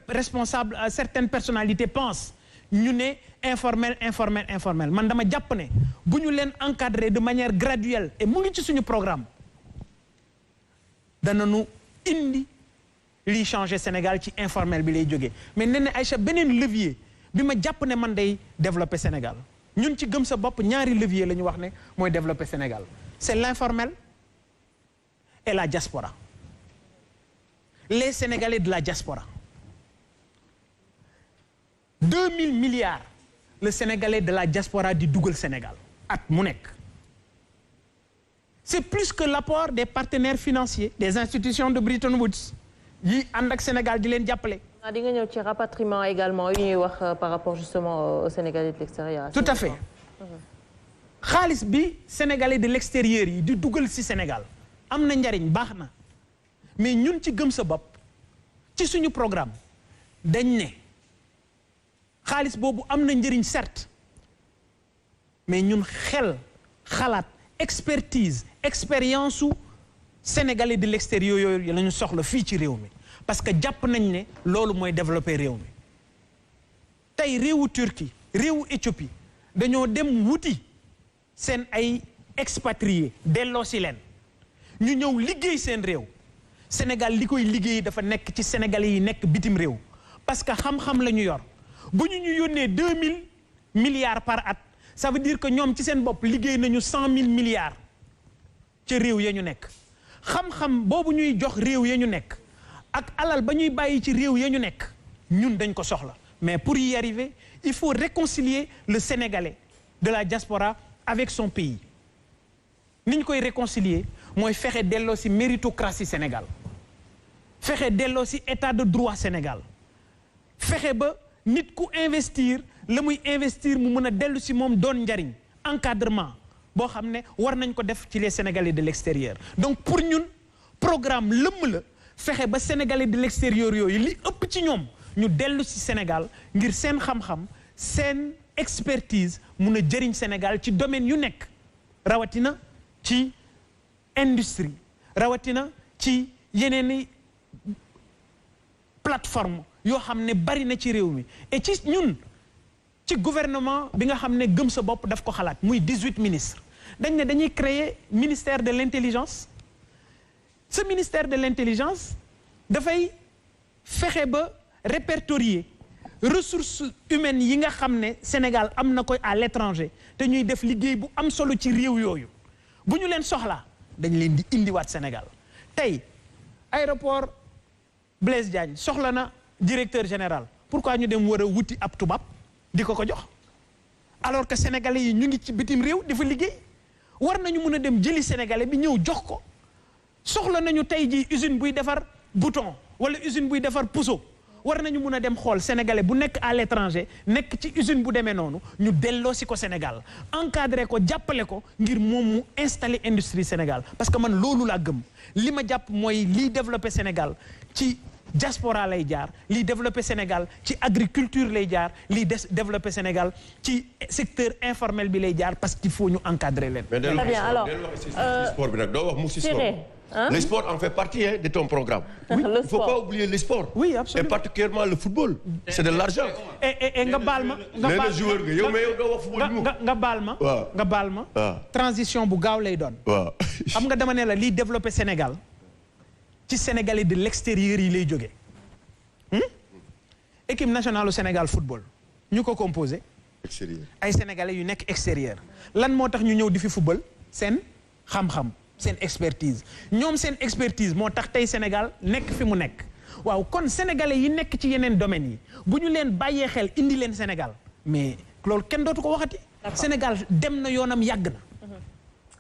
Speaker 4: responsables certaines personnalités pensent ñu ne informel man dama jàpp ne bu ñu leen encadrer de manière graduelle et mu ngi ci suñu programme danañu indi liy changer Sénégal ci informel bi lay jógee mais nee na Aïcha beneen levier bi ma jàpp ne man day développer Sénégal ñun ci gëm sa bopp ñaari levier la ñu wax ne mooy développer Sénégal c'est l'informel et la diaspora les Sénégalais de la diaspora 2000 milliards le Sénégalais de la diaspora di dugal Sénégal at mu nekk c'est plus que l'apport des partenaires financiers des institutions de Bretton Woods yi ànd ak Sénégal di leen jàppale.
Speaker 2: di nga ñëw ci rapatriement également yu ñuy wax par rapport justement aux Sénégalais de l'extérieur.
Speaker 4: tout à fait xaalis bi Sénégalais de l'extérieur yi di dugal ci Sénégal am na njariñ baax na mais ñun ci gëm sa bopp ci suñu programme dañ ne xaalis boobu am na njëriñ certes mais ñun xalaat expertise expérience su Sénégalais de l'extérieur yooyu la ñu soxla fii ci réew mi parce que jàpp nañ ne loolu mooy développer réew mi tey réewu Turquie réewu Éthiopie dañoo dem wuti seen ay expatriés delloo si leen ñu ñëw liggéey seen réew Sénégal li koy liggéey dafa nekk ci Sénégalais yi nekk bitim réew parce que xam-xam la ñu yor bu ñu yónnee 2000 milliards par at ça veut dire que ñoom ci seen bopp liggéey nañu 100 000 milliards ca réew ya ñu nekk xam-xam boobu ñuy jox réew ya ñu nekk ak alal ba ñuy bàyyi ci réew ya ñu nekk ñun dañ ko soxla mais pour y arriver il faut réconcilier le Sénégalais de la diaspora avec son pays ni ñu koy réconcilier mooy fexe delloo si méritocratie Sénégal fexe delloo si état de droit Sénégal fexe ba nit ku investir la muy investir mu mën a dellu si moom doon njariñ encadrement boo xam ne war nañ ko def ci les Sénégalais de l'extérieur donc pour ñun programme lëmm la fexe ba Sénégalais de l'extérieur yooyu li ëpp ci ñoom ñu dellu si Sénégal ngir seen xam-xam seen expertise mun a jëriñ Sénégal ci domaine yu nekk rawatina ci industrie rawatina ci yeneeni plateforme yoo xam ne bari na ci réew mi et ci ñun ci gouvernement bi nga xam ne gëm sa bopp daf ko xalaat muy 18 ministres dañ ne dañuy créer ministère de l'intelligence ce ministère de l'intelligence dafay fexe ba répertorier ressources humaines yi nga xam ne Sénégal am na ko à l'étranger te ñuy def liggéey bu am solo ci réew yooyu bu ñu leen soxlaa dañ leen di indiwaat Sénégal tey aéroport Blaise Diagne soxla na directeur général pourquoi ñu dem war a wuti ab tubaab di ko jox alors que sénégalais yi ñu ngi ci bitim réew dafa liggéey war nañu mën a dem jëli sénégalais bi ñëw jox ko soxla nañu tey ji usine buy defar bouton wala usine buy defar puso war nañu mën a dem xool sénégalais bu nekk à l'étranger nekk ci usine bu demee noonu ñu delloo si ko Sénégal encadré ko jàppale ko ngir moom mu installer industrie Sénégal parce que man loolu laa gëm li ma jàpp mooy liy développer Sénégal ci diaspora lay jaar liy développer Sénégal ci agriculture lay jaar liy développer Sénégal ci secteur informel bi lay jaar parce qu'il faut ñu encadrer leen.
Speaker 8: mais
Speaker 2: très bien alors
Speaker 8: sport bi nag doo wax mu si sport. Le sport en fait partie de ton programme.
Speaker 2: Oui.
Speaker 8: Il ne faut pas oublier le sport.
Speaker 4: Oui, absolument.
Speaker 8: Et particulièrement le football. C'est de l'argent.
Speaker 4: Et nga baal ma. nga baal ma. nga baal ma. transition bu gaaw lay doon.
Speaker 8: waaw.
Speaker 4: xam nga dama ne la liy développer Sénégal ci Sénégalais de l'extérieur yi lay jógee. équipe nationale du Sénégal football ñu ko composé.
Speaker 8: extérieur
Speaker 4: ay Sénégalais yu nekk extérieur lan moo tax ñu ñëw di fi football seen xam-xam. seen expertise ñoom seen expertise moo tax tey Sénégal nekk fi mu nekk waaw kon sénégalais yi nekk ci yeneen domaines yi bu ñu leen bàyyee xel indi leen Sénégal mais loolu kenn dootu ko waxati. Sénégal dem na yoonam yàgg na.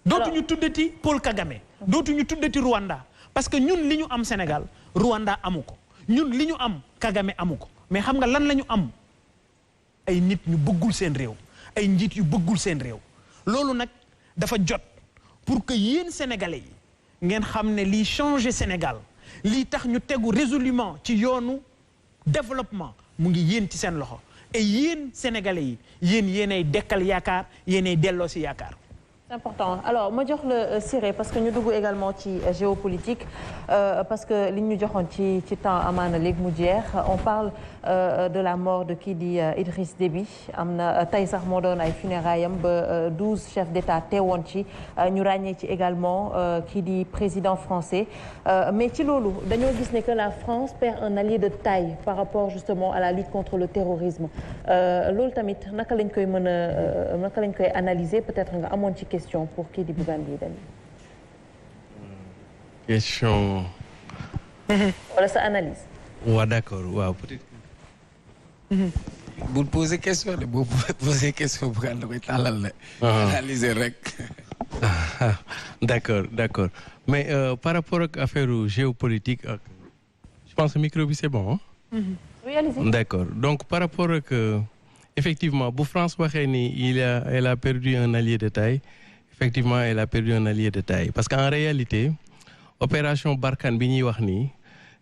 Speaker 4: dootuñu tuddati Paul Kagame. dootuñu tuddati Rwanda parce que ñun li ñu am Sénégal Rwanda amu ko ñun li ñu am Kagame amu ko mais xam nga lan la ñu am ay nit ñu bëggul seen réew ay njiit yu bëggul seen réew loolu nag dafa jot. pour que yéen sénégalais yi ngeen xam ne lii changer Sénégal lii tax ñu tegu résolument ci yoonu développement mu ngi yéen ci seen loxo et yéen sénégalais yi yéenay dekkal yaakaar yéenay delloo si yaakaar.
Speaker 2: C'est important alors ma jox la Siré parce que ñu dugg également ci géopolitique parce que li ñu joxoon ci temps amaana léegi mu jeex on parle de la mort de kii di Idriss Déby am na tey sax moo doon ay funérailles am ba 12 chefs d'État teewoon ci ñu ràññee ci également kii di président français mais ci loolu dañoo gis ne que la France perd un allié de taille par rapport justement à la lutte contre le terrorisme loolu tamit naka lañ koy mën a naka lañ koy analyser peut-être nga amoon ci question pour kii di Bougane Gueye Dany.
Speaker 10: question.
Speaker 2: wala sa analyse.
Speaker 10: waaw d'accord waaw peut-être. bul poser question de boo poser question Bougane da koy tàllal la. analyser rek. d'accord mais par rapport ak affaire géopolitique ak. je pense que micro bi c'est bon.
Speaker 2: oui allez-y.
Speaker 10: D'accord donc par rapport ak effectivement bu France waxee ni elle a perdu un allié de taille. Effectivement, elle a perdu un allié de taille. Parce qu'en réalité, opération Barkhane bi ñuy wax nii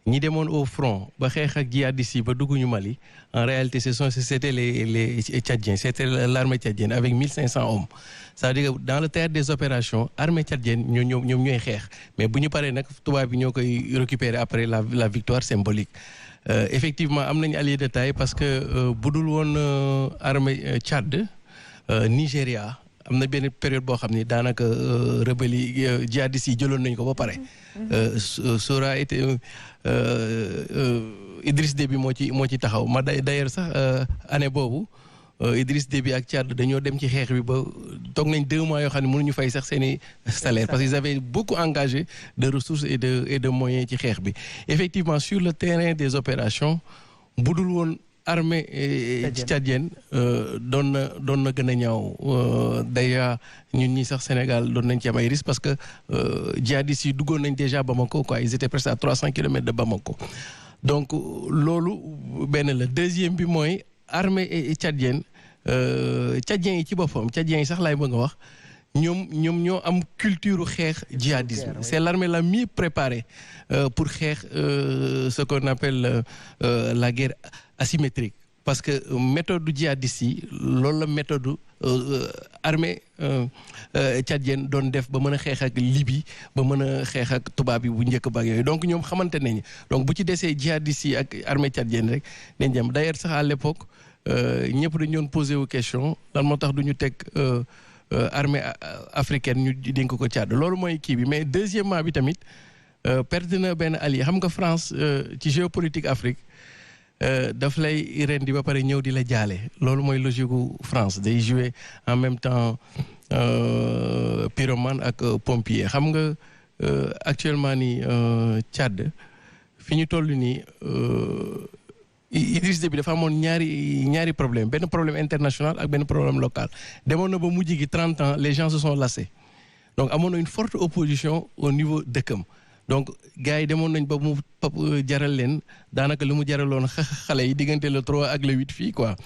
Speaker 10: ñi demoon au front ba xeex ak djihadistes yi ba dugg ñu Mali en réalité c'était les Tchadiens, c'était l'armée tchadienne avec 1500 hommes. C'est-à-dire que dans le théâtre des opérations armée tchadienne ñoom ñooy xeex mais bu ñu paree nag tubaab bi ñoo koy récupérer après la victoire symbolique. Effectivement am nañu allié de taille parce que bu dul woon armée Tchad Nigéria. am na benn période boo xam ni daanaka rebelle yi djihadistes yi jëloon nañ ko ba pare. Sora été Idriss Déby moo ci taxaw ma d'ailleurs sax année boobu Idriss Déby ak Tchad dañoo dem ci xeex bi ba toog nañ 2 mois yoo xam ne mënuñu fay sax seeni salaire parce qu'ils avaient beaucoup engagé de ressources et de moyens ci xeex bi. Effectivement sur le terrain des opérations bu dul woon armée tchadienne doon na gën a ñaaw d'ailleurs ñun ñi sax Sénégal doon nañ ci am ay risques parce que djihadistes yi duggoon nañ déjà Bamako quoi ils étaient presque à 300 kilomètres de Bamako donc loolu benn la deuxième bi mooy armée tchadienne tchadiens yi ci boppam tchadiens yi sax laay bëgg a wax ñoom ñoo am culture xeex djihadisme c'est l'armée la mieux préparée pour xeex ce qu'on appelle la guerre asymétrique parce que méthode djihadiste yi loolu la méthode armée tchadienne doon def ba mën a xeex ak Libye ba mën a xeex ak tubaab yi bu njëkk ba yooyu donc ñoom xamante nañu donc bu ci desee djihadiste yi ak armée tchadienne rek dañ jëm d'ailleurs sax à l'époque ñëpp dañu doon posé wu question lan moo tax du ñu teg armée africaine ñu dénk ko Tchad loolu mooy kii bi mais deuxièmement bi tamit perdre na benn allié xam nga France ci géopolitique Afrique daf lay rendi ba pare ñëw di la jaale loolu mooy logique gu France day jouer en même temps pyromane ak pompier xam nga actuellement ni Tchad fi ñu toll nii Idriss Déby dafa amoon ñaari problème benn problème international ak benn problème local demoon na ba mujj gi 30 ans les gens se sont lassés donc amoon na une forte opposition au niveau dëkkam donc gars yi demoon nañ ba mu jaral leen daanaka li mu jaraloon xale yi diggante le 3 ak le 8 fii quoi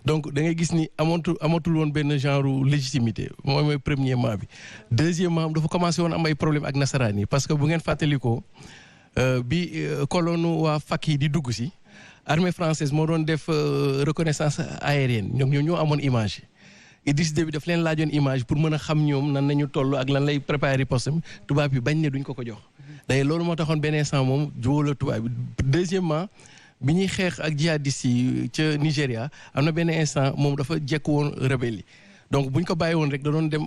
Speaker 10: donc da ngay gis ni amatul woon benn genre légitimité mooy premièrement bi deuxièmement dafa commencé woon am ay problème ak nasaraan yi parce que bu ngeen fàttalikoo bi colonne waa FAK yi di dugg si armée française moo doon def reconnaissance aérienne ñoo amoon image Idriss Déby daf leen laajoon image pour mën a xam ñoom nan nañu toll ak lan lay préparer riposte tubaab bi bañ ne duñ ko jox day loolu moo taxoon benn instant moom juwala tubaab bi deuxièmement bi ñuy xeex ak djihadistes yi ca Nigéria am na benn instant moom dafa jekk woon rebelle yi donc buñ ko bàyyi woon rek da doon dem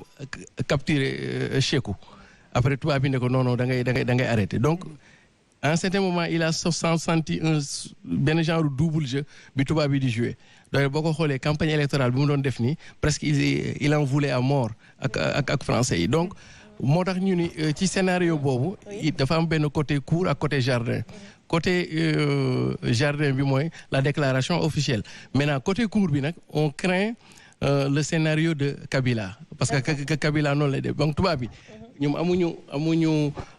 Speaker 10: capturer Sékou après tubaab bi ne ko non da ngay arrêter donc à un certain moment il a senti benn genre double jeu bi tubaab bi di jouer donc boo ko xoolee campagne électorale bi mu doon def nii presque il en voulait à mort ak français yi donc moo tax ñu ni ci scénario boobu dafa am benn côté cour ak côté jardin côté jardin bi mooy la déclaration officielle maintenant côté cour bi nag on craint le scénario de Kabila parce que Kabila noonu lay def donc tubaab bi ñoom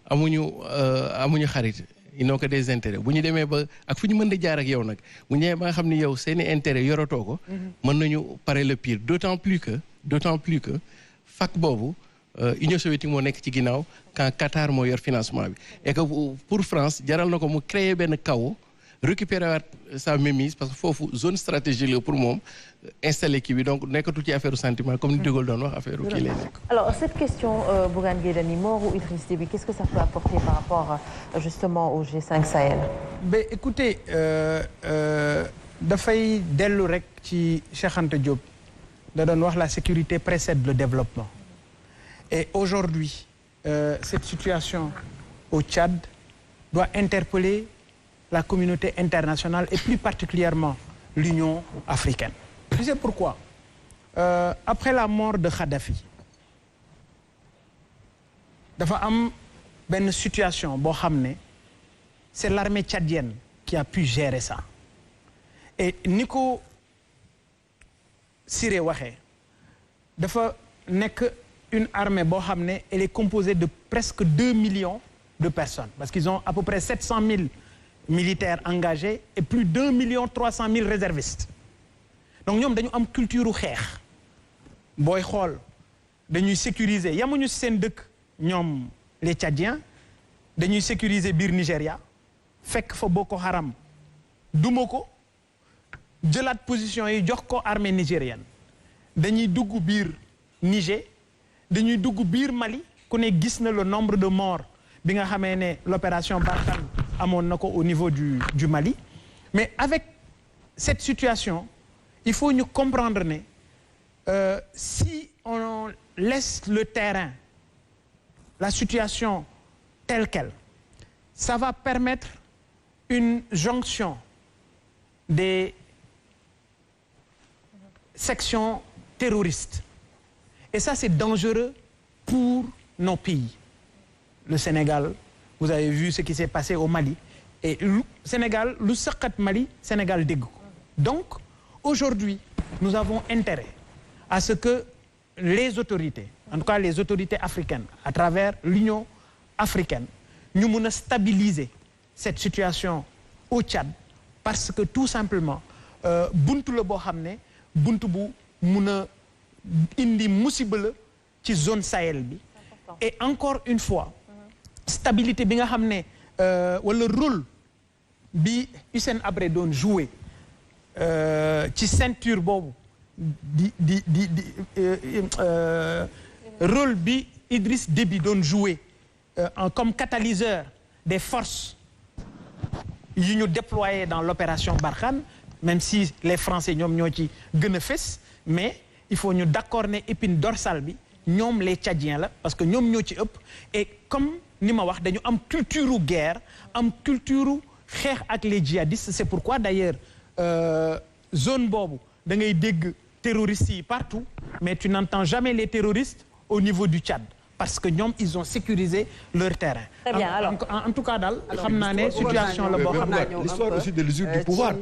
Speaker 10: amuñu xarit ils n'ont que des intérêts bu ñu demee ba ak fu ñu mën di jaar ak yow nag bu ñu demee ba nga xam ni yow seeni intérêt yoratoo ko mën nañu pare le pire d'autant plus que FAK boobu Union soviétique moo nekk ci ginnaaw quand Qatar moo yor financement bi et que pour France jaral na ko mu créer benn chaos récupérer waat sa mainmise parce que foofu zone stratégique la pour moom installer kii bi donc nekkatul ci affaire sentiment comme ni De Gaulle doon wax affaire kii lay nekk.
Speaker 2: Alors cette question Bougane Gueye Dany mort ou Idriss Déby qu'est-ce que ça peut apporter par rapport justement au G5 Sahel?
Speaker 4: Ben écoutez dafay dellu rek ci Cheikh Anta Diop da doon wax la sécurité précède le développement et aujourd'hui cette situation au Tchad doit interpeller la communauté internationale et plus particulièrement l'Union africaine. Tu sais pourquoi? Après la mort de Kadhafi dafa am benn situation boo xam ne c'est l'armée tchadienne qui a pu gérer ça et ni ko Siré waxee dafa nekk une armée boo xam ne elle est composée de presque 2 millions de personnes parce qu'ils ont à peu près 700 000 militaires engagés et plus d'1 300 000 réservistes donc ñoom dañu am culture u xeex booy xool dañuy sécuriser yamuñu seen dëkk ñoom les Tchadiens dañuy sécuriser biir Nigéria fekk fa Boko Haram duma ko jëlaat position yi jox ko armée nigérienne dañuy dugg biir Niger dañuy dugg biir Mali ku ne gis na le nombre de morts bi nga xamee ne l'opération Barkhane amoon na ko au niveau du Mali mais avec cette situation il faut ñu comprendre ne si on laisse le terrain la situation telle quelle ça va permettre une jonction des sections terroristes et ça c'est dangereux pour nos pays le Sénégal vous avez vu ce qui s'est passé au Mali et Sénégal lu sëqat Mali Sénégal dégg ko Donc aujourd'hui nous avons intérêt à ce que les autorités, en tout cas les autorités africaines à travers l'Union africaine, ñu mun a stabiliser cette situation au Tchad parce que tout simplement buntu la boo xam ne buntu bu mun a indi musiba la ci zone Sahel bi et encore une fois stabilité bi nga xam ne wala rôle bi Hissène Habré doon jouer ci ceinture boobu rôle bi Idriss Déby doon jouer comme catalyseur des forces yi ñu déployé dans l'opération Barkhane même si les Français ñoom ñoo ci gën a fës mais il faut ñu d'accord ne épine dorsale bi ñoom les Tchadiens la parce que ñoom ñoo ci ëpp et comme ni ma wax dañu am culture guerre am culture xeex ak les djihadistes c'est pourquoi d'ailleurs zone boobu da ngay dégg terroristes yi partout mais tu n'entends jamais les terroristes au niveau du Tchad parce que ñoom ils ont sécurisé leur terrain.
Speaker 2: Très bien, alors
Speaker 4: en tout cas daal xam naa ne situation la boo xam ne
Speaker 8: l'histoire aussi de l'usure du pouvoir.